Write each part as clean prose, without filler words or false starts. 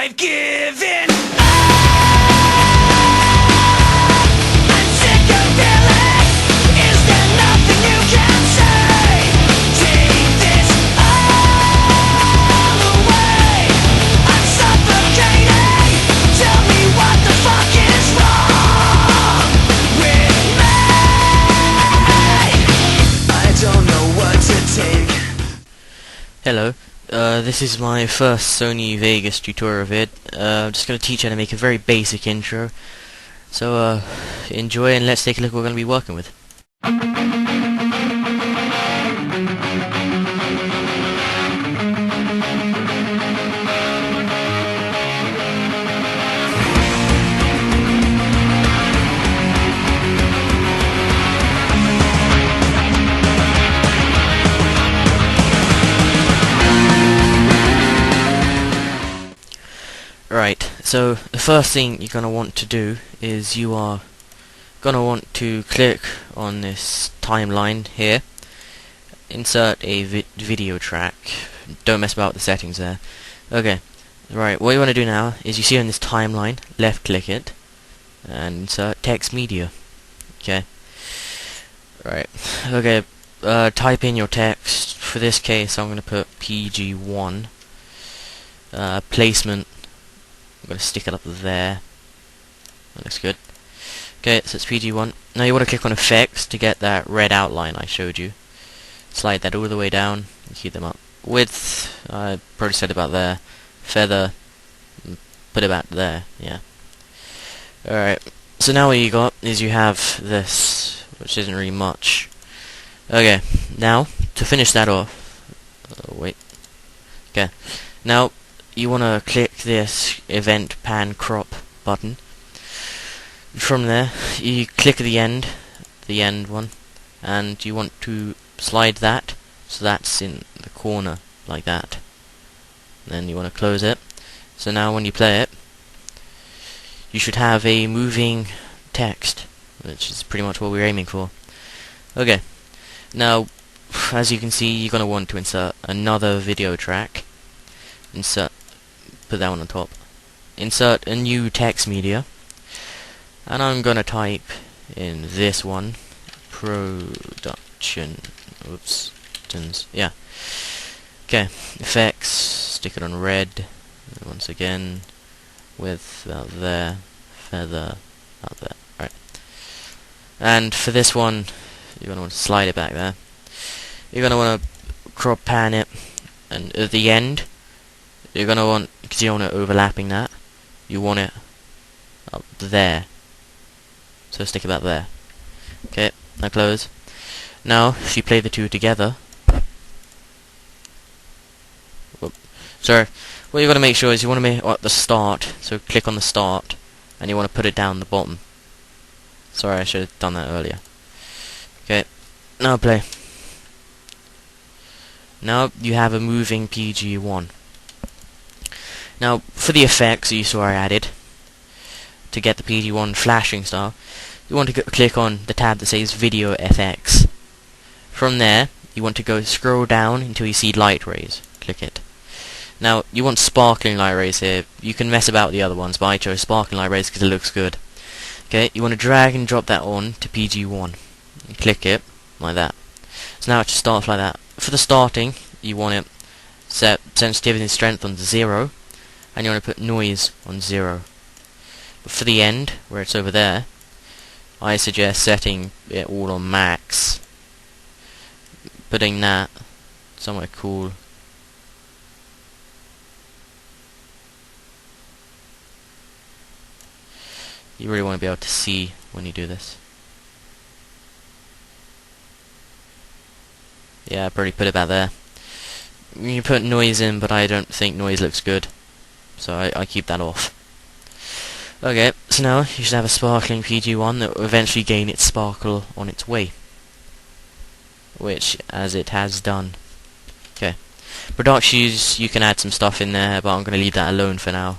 I've given up. I'm sick of feeling. Is there nothing you can say? Take this all away. I'm suffocating. Tell me what the fuck is wrong with me. I don't know what to take. Hello, this is my first Sony Vegas tutorial vid. I'm just going to teach you how to make a very basic intro. So enjoy and let's take a look at what we're going to be working with. Right, so the first thing you're going to want to do is you are going to want to click on this timeline here, insert a video track, don't mess about with the settings there. Okay, right, what you want to do now is you see on this timeline, left click it, and insert text media. Okay, right, okay, type in your text. For this case I'm going to put PG1, placement, I'm going to stick it up there. That looks good. Okay, so it's PG1. Now you want to click on effects to get that red outline I showed you. Slide that all the way down and keep them up. Width, I probably said about there. Feather, put it about there, yeah. Alright, so now what you got is you have this, which isn't really much. Okay, now, to finish that off, wait. Okay, now, you want to click this event pan crop button. From there you click the end one, and you want to slide that so that's in the corner like that. Then you want to close it. So now when you play it you should have a moving text, which is pretty much what we're aiming for. Okay, now as you can see you're going to want to insert another video track. Put that one on top. Insert a new text media, and I'm gonna type in this one, production. Oops, yeah. Okay, effects. Stick it on red. Once again, width about there, feather about there. Right. And for this one, you're gonna want to slide it back there. You're gonna want to crop pan it, and at the end, you're gonna want, because you don't want it overlapping that, you want it up there. So stick it about there. Okay, now close. Now, if you play the two together, sorry, what you gotta make sure is you want to make at the start. So click on the start, and you want to put it down the bottom. Sorry, I should have done that earlier. Okay, now play. Now you have a moving PG1. Now, for the effects you saw I added, to get the PG1 flashing style, you want to click on the tab that says Video FX. From there, you want to go scroll down until you see light rays. Click it. Now, you want sparkling light rays here. You can mess about with the other ones, but I chose sparkling light rays because it looks good. Okay, you want to drag and drop that on to PG1. And click it, like that. So now it just starts like that. For the starting, you want it set sensitivity and strength on 0. And you want to put noise on 0. But for the end, where it's over there, I suggest setting it all on max. Putting that somewhere cool. You really want to be able to see when you do this. Yeah, I probably put it about there. You put noise in, but I don't think noise looks good. So I keep that off. Okay, so now you should have a sparkling PG1 that will eventually gain its sparkle on its way. Which, as it has done. Okay. Productions, you can add some stuff in there, but I'm going to leave that alone for now.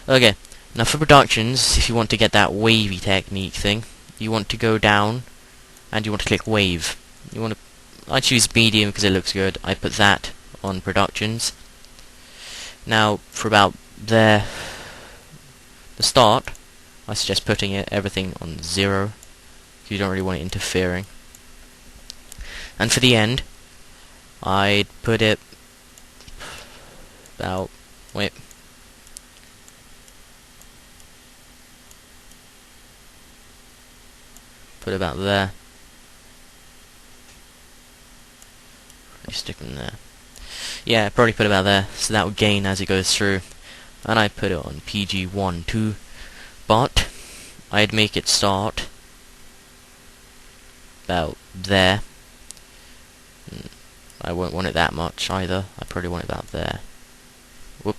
Okay, now for productions, if you want to get that wavy technique thing, you want to go down, and you want to click wave. You want to, I choose medium because it looks good. I put that on productions. Now, for about the start, I suggest putting everything on 0. You don't really want it interfering. And for the end, I'd put it about, wait, put it about there. Probably stick them there. Yeah, probably put it about there, so that would gain as it goes through. And I'd put it on PG1, 2, but I'd make it start about there. I won't want it that much either. I probably want it about there. Whoop.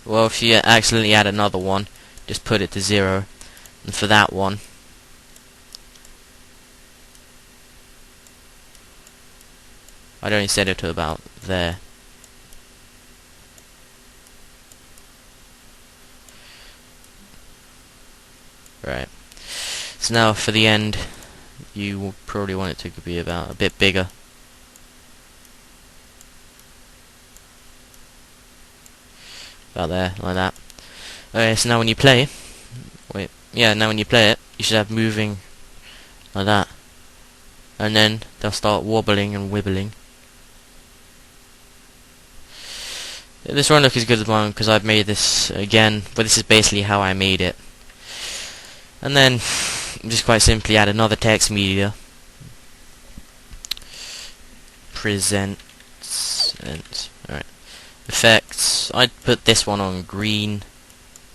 Well, if you accidentally add another one, just put it to 0. And for that one, I'd only set it to about there. Right. So now for the end, you will probably want it to be about a bit bigger. About there, like that. Okay, so now when you play, now when you play it, you should have moving like that. And then they'll start wobbling and wibbling. This won't look as good as mine because I've made this again, but this is basically how I made it. And then, just quite simply add another text media. Presents, and, alright. Effects, I'd put this one on green.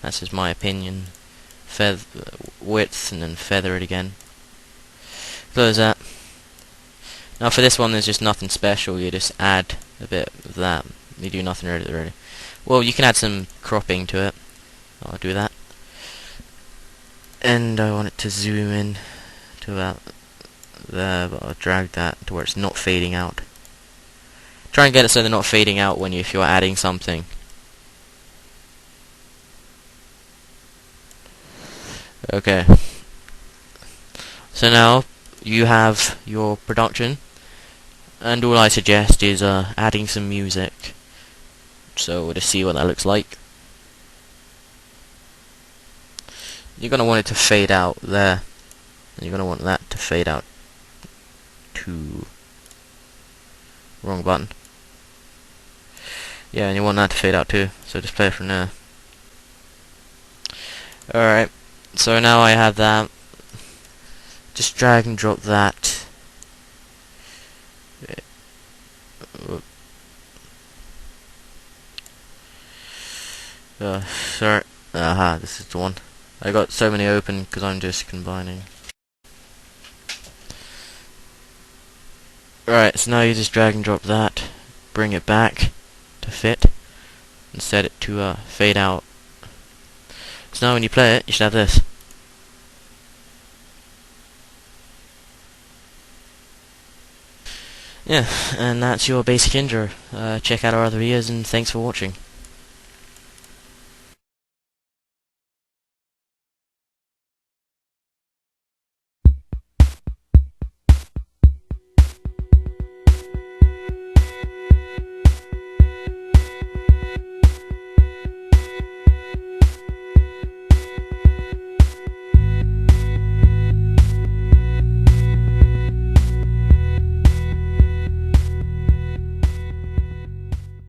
That's just my opinion. Width, and then feather it again. Close that. Now for this one there's just nothing special, you just add a bit of that. You do nothing really. Well, you can add some cropping to it. I'll do that. And I want it to zoom in to about there, but I'll drag that to where it's not fading out. Try and get it so they're not fading out if you're adding something. Okay. So now you have your production, and all I suggest is adding some music. So we'll just see what that looks like. You're going to want it to fade out there, and you're going to want that to fade out to... wrong button. Yeah, and you want that to fade out too, so just play it from there. Alright, so now I have that. Just drag and drop that. Sorry. Aha, this is the one. I got so many open because I'm just combining. Right, so now you just drag and drop that, bring it back to fit, and set it to fade out. So now when you play it, you should have this. Yeah, and that's your basic intro. Check out our other videos, and thanks for watching.